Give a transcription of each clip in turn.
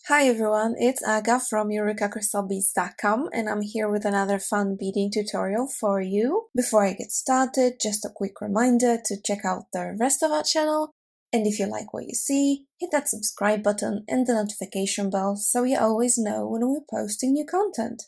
Hi everyone, it's Aga from EurekaCrystalBeads.com and I'm here with another fun beading tutorial for you. Before I get started, just a quick reminder to check out the rest of our channel, and if you like what you see, hit that subscribe button and the notification bell so you always know when we're posting new content.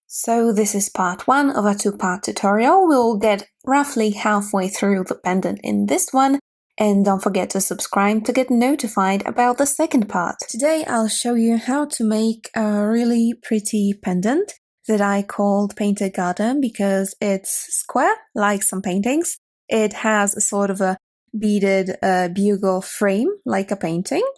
So this is part 1 of a 2-part tutorial. We'll get roughly halfway through the pendant in this one, and don't forget to subscribe to get notified about the second part. Today I'll show you how to make a really pretty pendant that I called Painted Garden because it's square, like some paintings. It has a sort of a beaded bugle frame, like a painting,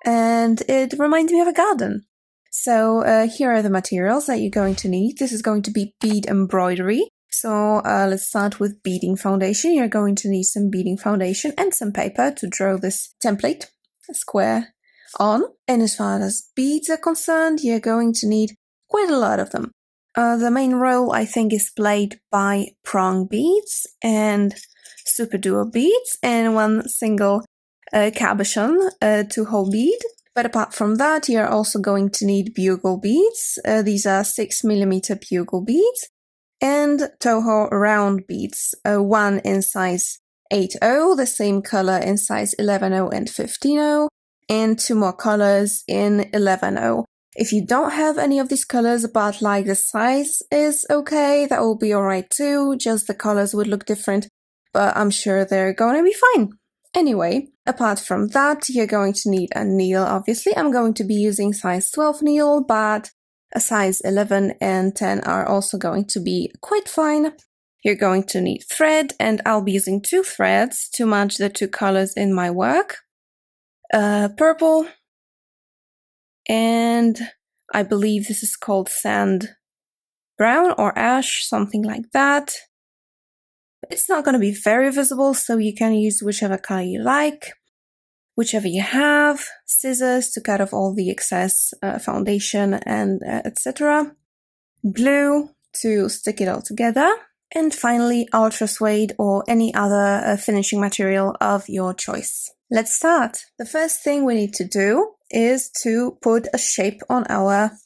and it reminds me of a garden. So here are the materials that you're going to need. This is going to be bead embroidery. So let's start with beading foundation. You're going to need some beading foundation and some paper to draw this template, a square, on. And as far as beads are concerned, you're going to need quite a lot of them. The main role, I think, is played by Prong Beads and SuperDuo beads and one single cabochon, 2-hole bead. But apart from that, you're also going to need bugle beads. These are 6mm bugle beads. And Toho round beads, one in size 8/0, the same color in size 11/0 and 15/0, and 2 more colors in 11/0. If you don't have any of these colors, but like the size is okay, that will be alright too, just the colors would look different, but I'm sure they're going to be fine. Anyway, apart from that, you're going to need a needle, obviously. I'm going to be using size 12 needle, but a size 11 and 10 are also going to be quite fine. You're going to need thread, and I'll be using 2 threads to match the 2 colors in my work. Purple, and I believe this is called sand brown or ash, something like that. It's not going to be very visible, so you can use whichever color you like. Whichever you have, scissors to cut off all the excess foundation and etc. Glue to stick it all together. And finally, ultra suede or any other finishing material of your choice. Let's start. The first thing we need to do is to put a shape on our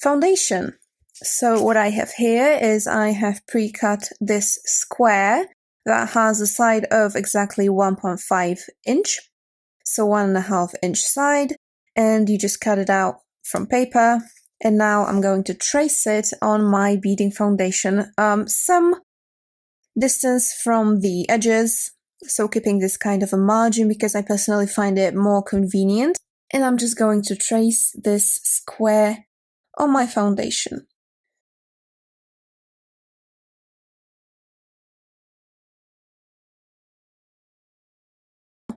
foundation. So what I have here is I have pre-cut this square that has a side of exactly 1.5 inch. So 1.5 inch side, and you just cut it out from paper. And now I'm going to trace it on my beading foundation, some distance from the edges, so keeping this kind of a margin because I personally find it more convenient. And I'm just going to trace this square on my foundation.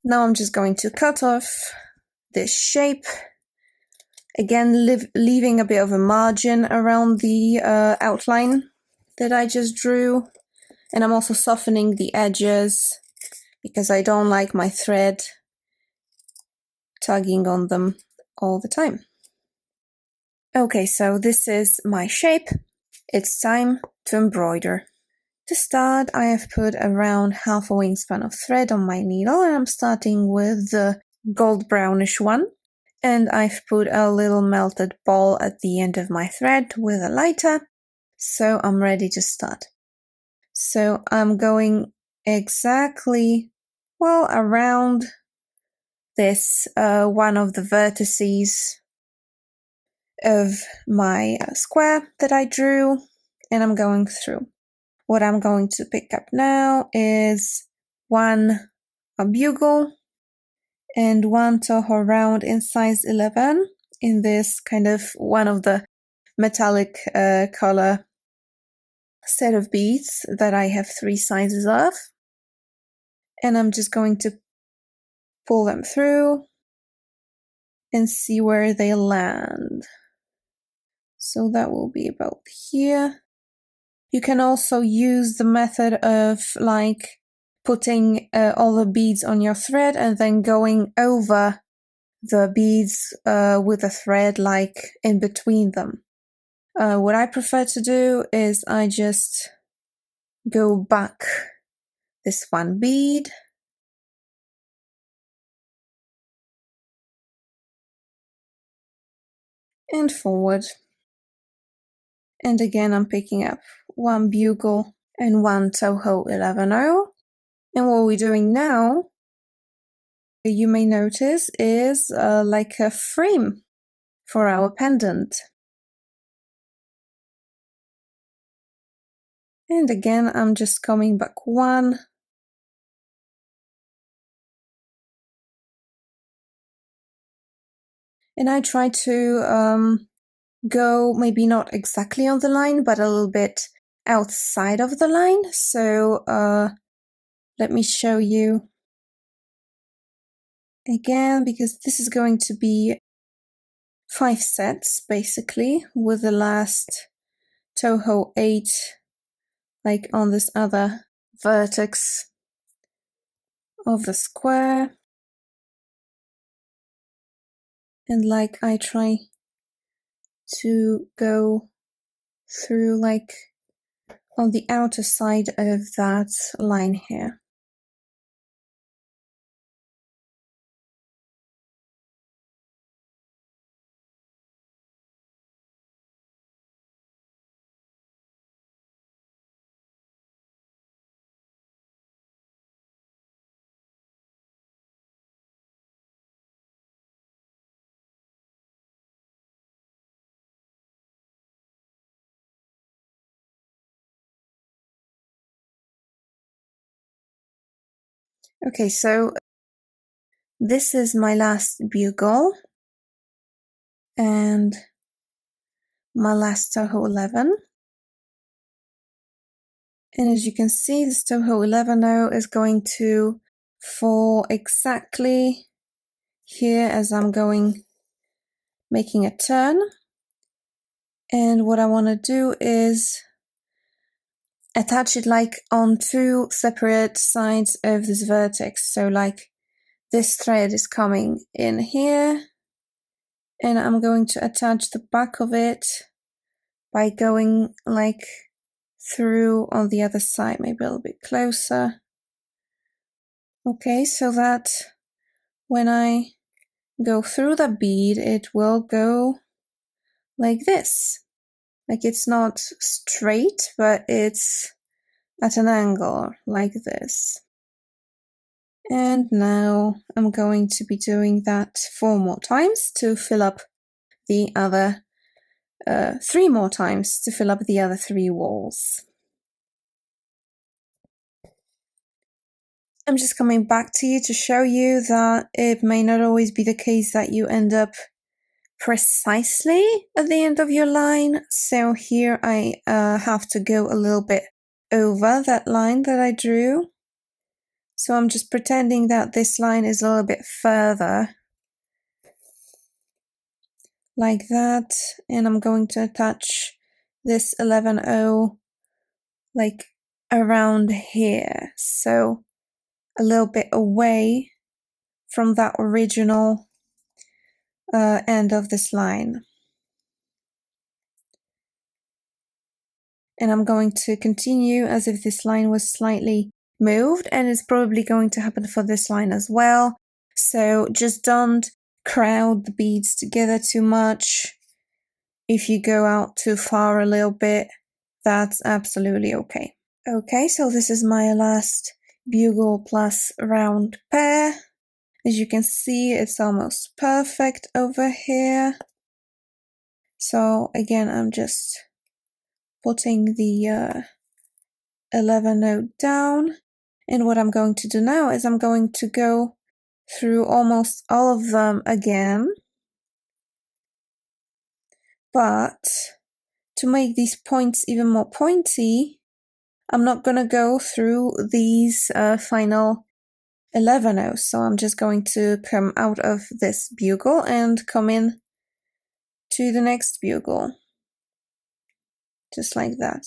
Now I'm just going to cut off this shape, again leaving a bit of a margin around the outline that I just drew, and I'm also softening the edges because I don't like my thread tugging on them all the time. Okay, so this is my shape. It's time to embroider. To start, I have put around half a wingspan of thread on my needle, and I'm starting with the gold brownish one. And I've put a little melted ball at the end of my thread with a lighter, so I'm ready to start. So I'm going exactly, well, around this one of the vertices of my square that I drew, and I'm going through. What I'm going to pick up now is a bugle and one Toho round in size 11 in this kind of one of the metallic color set of beads that I have 3 sizes of. And I'm just going to pull them through and see where they land. So that will be about here. You can also use the method of like putting all the beads on your thread and then going over the beads with a thread like in between them. What I prefer to do is I just go back this one bead, and forward. And again, I'm picking up one bugle and one Toho 11-0. And what we're doing now, you may notice, is like a frame for our pendant. And again, I'm just coming back one. And I try to go maybe not exactly on the line, but a little bit outside of the line. So let me show you again, because this is going to be 5 sets basically, with the last Toho 8 like on this other vertex of the square. And like I try to go through like on the outer side of that line here. Okay, so this is my last bugle and my last Toho 11. And as you can see, this Toho 11 now is going to fall exactly here as I'm making a turn. And what I want to do is attach it like on 2 separate sides of this vertex. So like this thread is coming in here, and I'm going to attach the back of it by going like through on the other side, maybe a little bit closer. Okay, so that when I go through the bead, it will go like this. Like it's not straight, but it's at an angle like this. And now I'm going to be doing that 4 more times to fill up the other 3 more times to fill up the other 3 walls. I'm just coming back to you to show you that it may not always be the case that you end up precisely at the end of your line. So here I have to go a little bit over that line that I drew. So I'm just pretending that this line is a little bit further, like that, and I'm going to attach this 11-0 like around here, so a little bit away from that original end of this line. And I'm going to continue as if this line was slightly moved, and it's probably going to happen for this line as well. So just don't crowd the beads together too much. If you go out too far a little bit, that's absolutely okay. Okay, so this is my last bugle plus round pair. As you can see, it's almost perfect over here. So again, I'm just putting the 11 note down. And what I'm going to do now is I'm going to go through almost all of them again. But to make these points even more pointy, I'm not going to go through these final 11 O's. So I'm just going to come out of this bugle and come in to the next bugle. Just like that.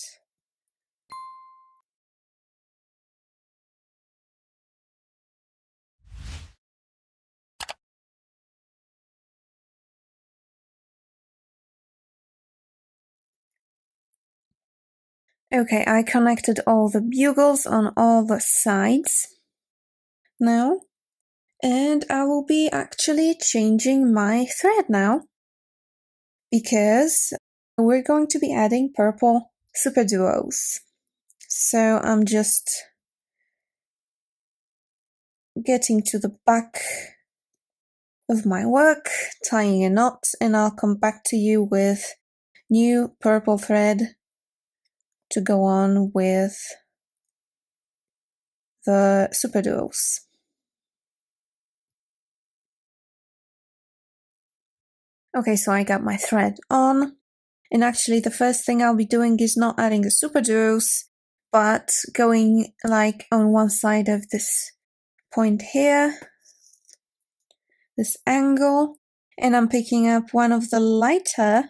Okay, I connected all the bugles on all the sides now. And I will be actually changing my thread now. because we're going to be adding purple superduos. So I'm just getting to the back of my work, tying a knot, and I'll come back to you with new purple thread to go on with the superduos. Okay, so I got my thread on, and actually the first thing I'll be doing is not adding the superduos, but going like on one side of this point here, this angle, and I'm picking up one of the lighter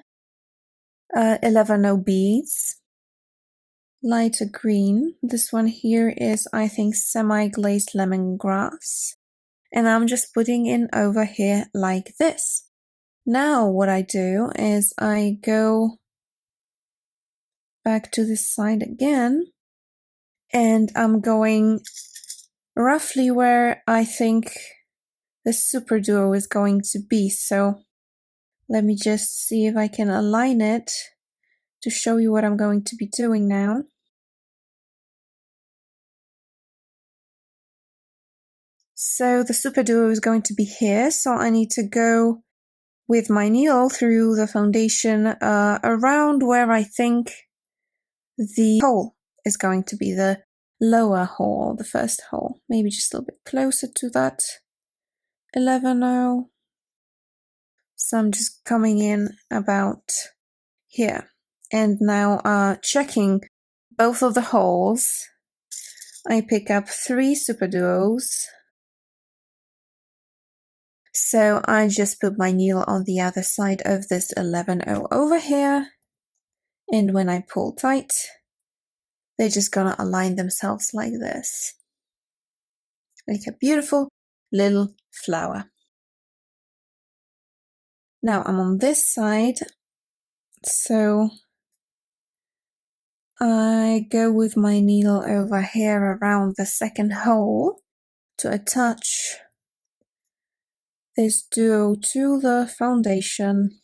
11-0 beads, lighter green. This one here is, I think, semi-glazed lemongrass, and I'm just putting in over here like this. Now what I do is I go back to this side again, and I'm going roughly where I think the superduo is going to be. So let me just see if I can align it to show you what I'm going to be doing now. So the superduo is going to be here, so I need to go with my needle through the foundation around where I think the hole is going to be, the lower hole, the first hole, maybe just a little bit closer to that 11-0. So I'm just coming in about here, and now checking both of the holes, I pick up 3 superduos. So I just put my needle on the other side of this 11-0 over here, and when I pull tight, they're just gonna align themselves like this, like a beautiful little flower. Now I'm on this side, so I go with my needle over here around the second hole to attach this duo to the foundation.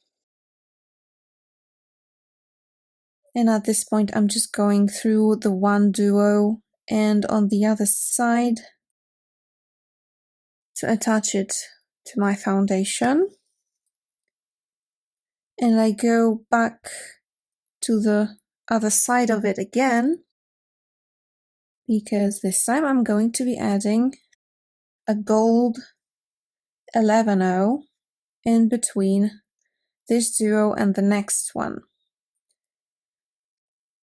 And at this point, I'm just going through the one duo and on the other side to attach it to my foundation. And I go back to the other side of it again, because this time I'm going to be adding a gold 11-0 in between this duo and the next one.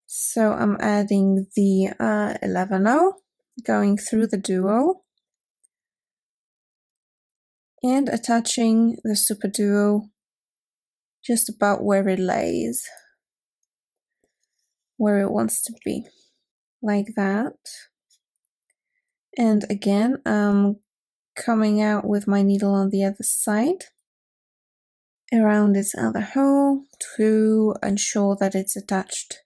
So I'm adding the 11-0, going through the duo, and attaching the superduo just about where it lays, where it wants to be, like that. And again, I'm coming out with my needle on the other side, around its other hole, to ensure that it's attached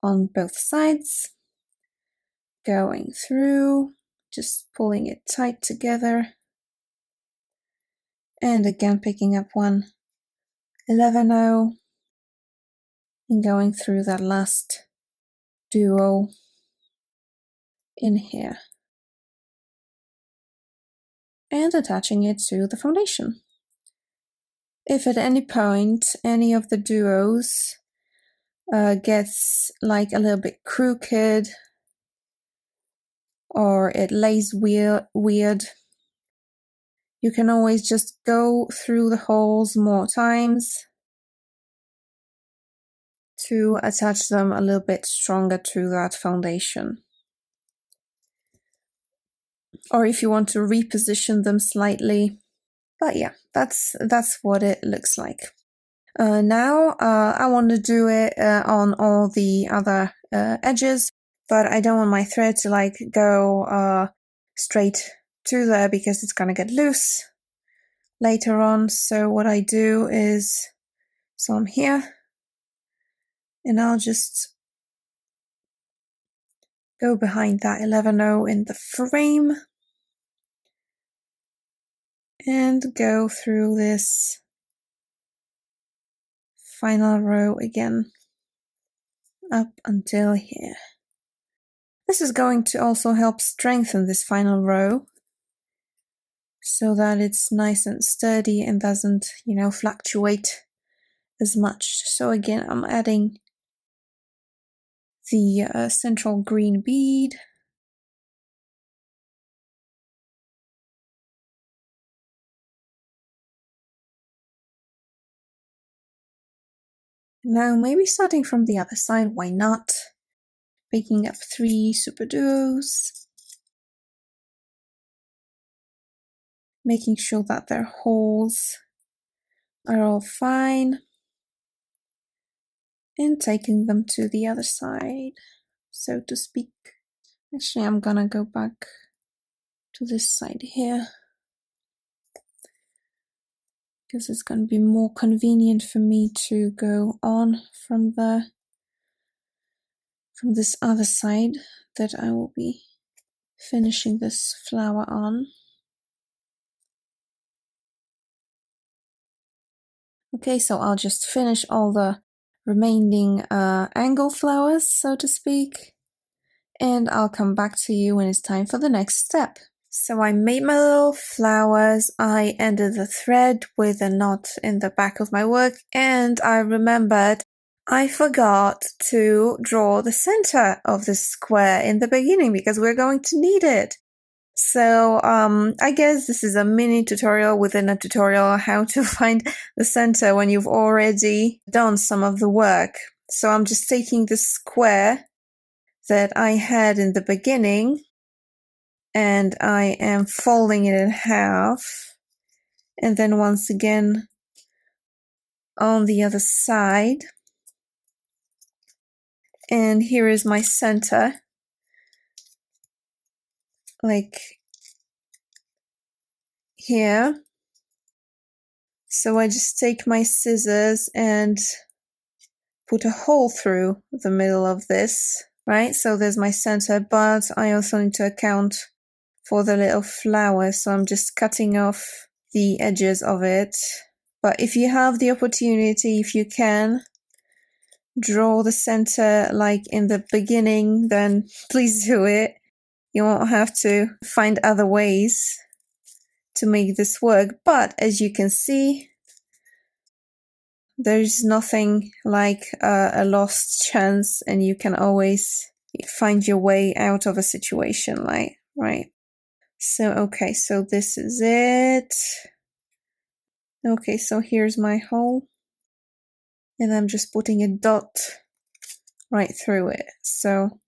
on both sides. Going through, just pulling it tight together, and again picking up one 11-0 and going through that last duo in here and attaching it to the foundation. If at any point any of the duos gets like a little bit crooked or it lays weird, you can always just go through the holes more times to attach them a little bit stronger to that foundation. Or if you want to reposition them slightly. But yeah, that's what it looks like. Now I want to do it on all the other edges, but I don't want my thread to like go straight to there because it's gonna get loose later on. So what I do is, so I'm here, and I'll just go behind that 11-0 in the frame and go through this final row again, up until here. This is going to also help strengthen this final row so that it's nice and sturdy and doesn't, fluctuate as much. So again, I'm adding the central green bead. Now maybe starting from the other side, why not? Picking up 3 superduos, making sure that their holes are all fine, and taking them to the other side, so to speak. Actually, I'm gonna go back to this side here, because it's gonna be more convenient for me to go on from this other side that I will be finishing this flower on. Okay, so I'll just finish all the remaining angle flowers, so to speak, and I'll come back to you when it's time for the next step. So I made my little flowers, I ended the thread with a knot in the back of my work, and I remembered I forgot to draw the center of the square in the beginning because we're going to need it. So I guess this is a mini tutorial within a tutorial how to find the center when you've already done some of the work. So I'm just taking the square that I had in the beginning and I am folding it in half, and then once again on the other side. And here is my center, like here. So I just take my scissors and put a hole through the middle of this, right? So there's my center, but I also need to account for the little flower, so I'm just cutting off the edges of it. But if you have the opportunity, if you can, draw the center like in the beginning, then please do it. You won't have to find other ways to make this work. But as you can see, there's nothing like a lost chance, and you can always find your way out of a situation, like, right? So, okay, so this is it. Okay, so here's my hole, and I'm just putting a dot right through it. So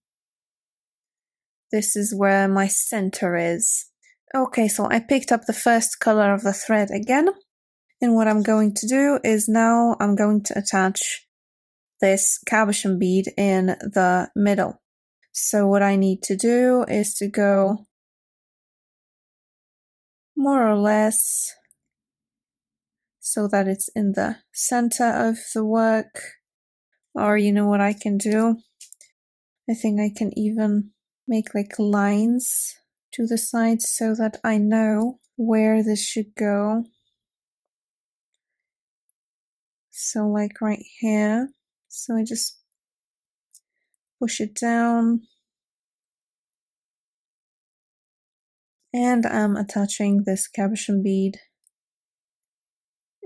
this is where my center is. Okay, so I picked up the first color of the thread again, and what I'm going to do is now I'm going to attach this cabochon bead in the middle. So what I need to do is to go more or less so that it's in the center of the work. Or you know what I can do? I think I can even make like lines to the sides so that I know where this should go. So like right here. So I just push it down. And I'm attaching this cabochon bead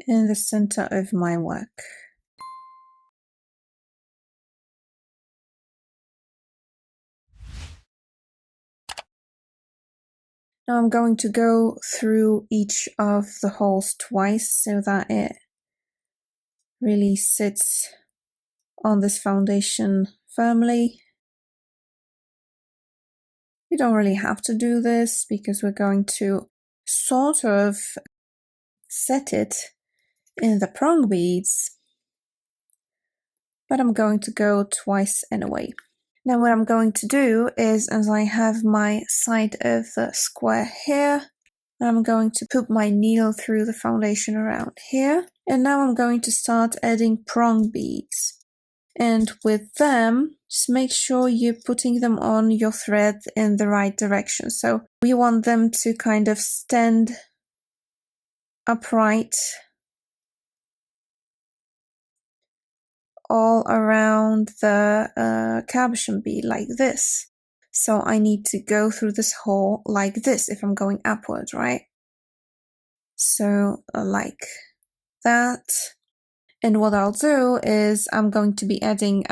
in the center of my work. Now I'm going to go through each of the holes twice so that it really sits on this foundation firmly. You don't really have to do this because we're going to sort of set it in the prong beads, but I'm going to go twice anyway. Now what I'm going to do is, as I have my side of the square here, I'm going to put my needle through the foundation around here, and now I'm going to start adding prong beads. And with them, just make sure you're putting them on your thread in the right direction. So we want them to kind of stand upright all around the cabochon bead like this. So I need to go through this hole like this if I'm going upwards, right? So like that. And what I'll do is I'm going to be adding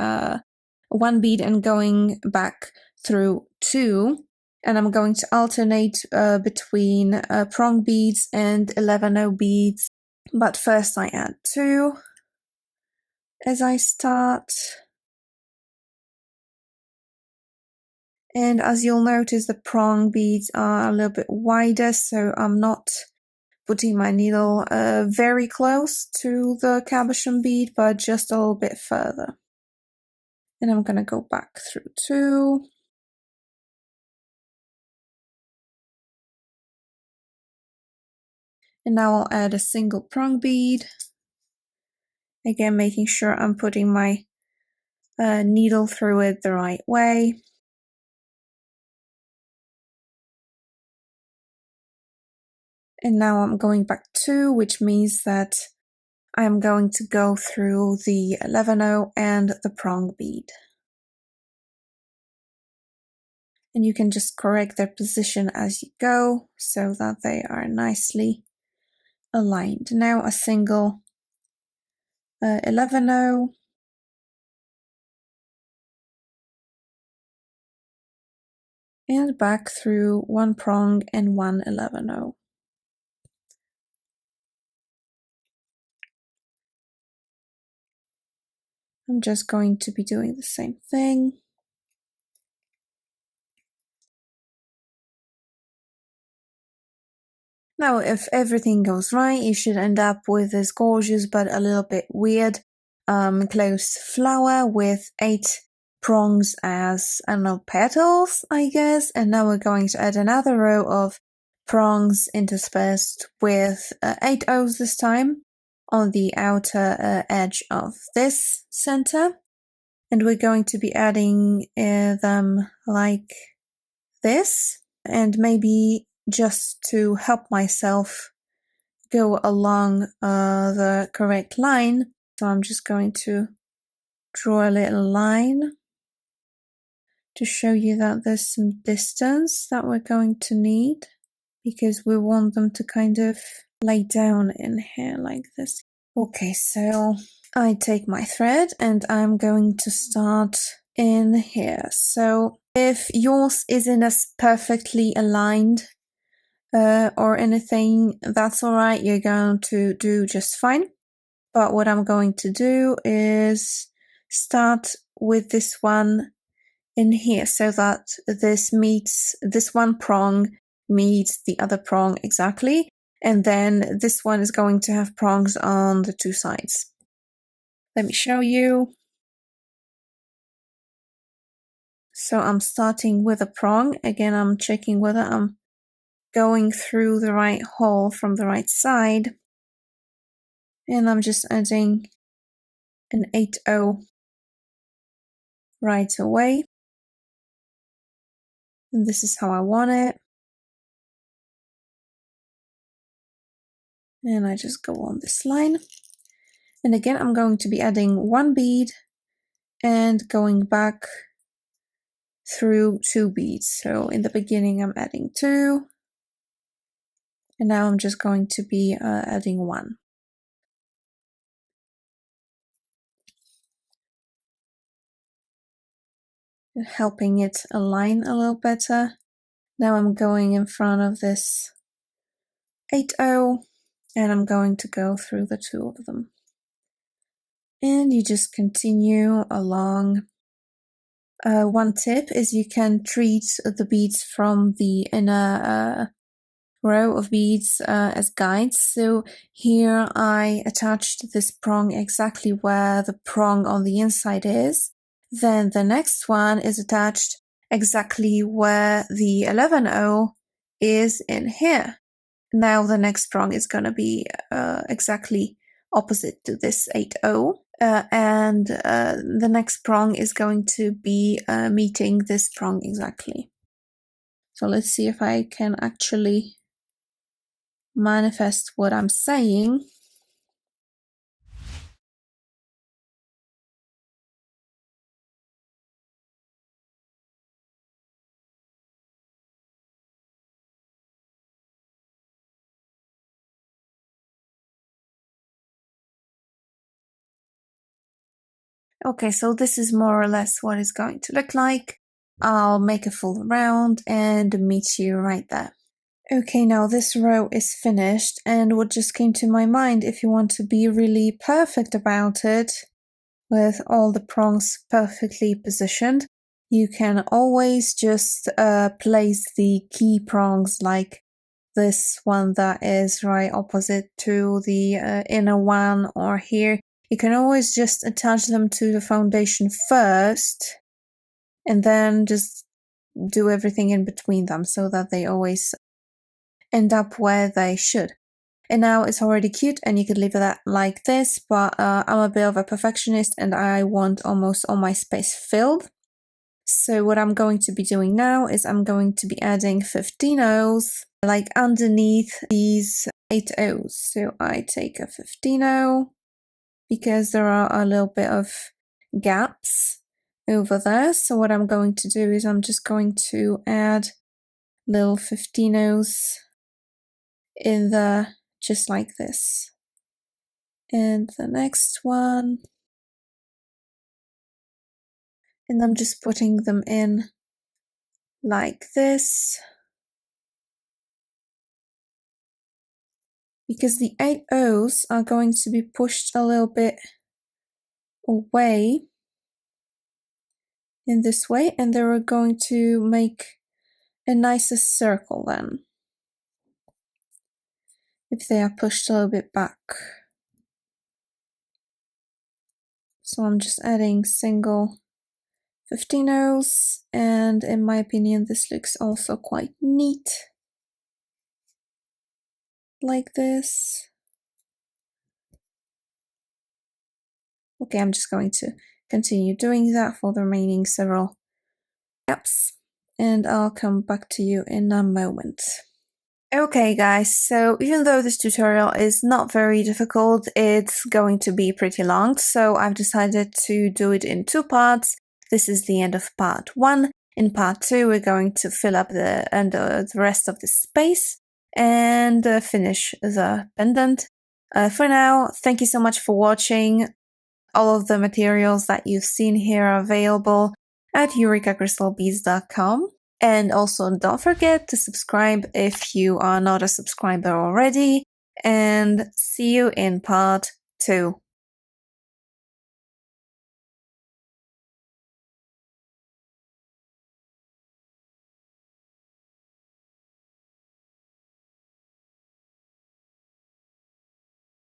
one bead and going back through two. And I'm going to alternate between prong beads and 11-0 beads. But first I add two as I start. And as you'll notice, the prong beads are a little bit wider, so I'm not putting my needle very close to the cabochon bead, but just a little bit further. And I'm going to go back through two. And now I'll add a single prong bead. Again, making sure I'm putting my needle through it the right way. And now I'm going back two, which means that I'm going to go through the 11-0 and the prong bead. And you can just correct their position as you go so that they are nicely aligned. Now a single 11-0. And back through one prong and one 11-0. I'm just going to be doing the same thing. Now, if everything goes right, you should end up with this gorgeous but a little bit weird closed flower with 8 prongs as, I don't know, petals, I guess. And now we're going to add another row of prongs interspersed with 8 O's this time on the outer edge of this center. And we're going to be adding them like this. And maybe just to help myself go along the correct line, so I'm just going to draw a little line to show you that there's some distance that we're going to need, because we want them to kind of lay down in here like this. Okay, so I take my thread and I'm going to start in here. So if yours isn't as perfectly aligned or anything, that's all right. You're going to do just fine. But what I'm going to do is start with this one in here so that this one prong meets the other prong exactly. And then this one is going to have prongs on the two sides. Let me show you. So I'm starting with a prong. Again, I'm checking whether I'm going through the right hole from the right side. And I'm just adding an 8-0 right away. And this is how I want it. And I just go on this line. And again, I'm going to be adding one bead and going back through 2 beads. So in the beginning, I'm adding 2. And now I'm just going to be adding 1. Helping it align a little better. Now I'm going in front of this 8-0 and I'm going to go through the 2 of them. And you just continue along. One tip is you can treat the beads from the inner row of beads as guides. So here I attached this prong exactly where the prong on the inside is. Then the next one is attached exactly where the 11-0 is in here. Now the next prong is going to be exactly opposite to this 8-0. And the next prong is going to be meeting this prong exactly. So let's see if I can actually manifest what I'm saying. Okay, so this is more or less what it's going to look like. I'll make a full round and meet you right there. Okay, now this row is finished, and what just came to my mind, if you want to be really perfect about it, with all the prongs perfectly positioned, you can always just place the key prongs like this one that is right opposite to the inner one, or here. You can always just attach them to the foundation first and then just do everything in between them so that they always end up where they should. And now it's already cute and you could leave it like this, but I'm a bit of a perfectionist and I want almost all my space filled. So what I'm going to be doing now is I'm going to be adding 15 O's like underneath these 8 O's. So I take a 15 O because there are a little bit of gaps over there. So what I'm going to do is I'm just going to add little 15 O's in there just like this. And the next one. And I'm just putting them in like this. Because the 8 O's are going to be pushed a little bit away in this way, and they're going to make a nicer circle then, if they are pushed a little bit back. So I'm just adding single 15 O's, and in my opinion this looks also quite neat, like this. Okay, I'm just going to continue doing that for the remaining several gaps, and I'll come back to you in a moment. Okay guys, so even though this tutorial is not very difficult, it's going to be pretty long, so I've decided to do it in 2 parts. This is the end of part 1. In part 2 we're going to fill up the rest of the space and finish the pendant. For now, thank you so much for watching. All of the materials that you've seen here are available at eurekacrystalbeads.com. And also don't forget to subscribe if you are not a subscriber already. And see you in part 2.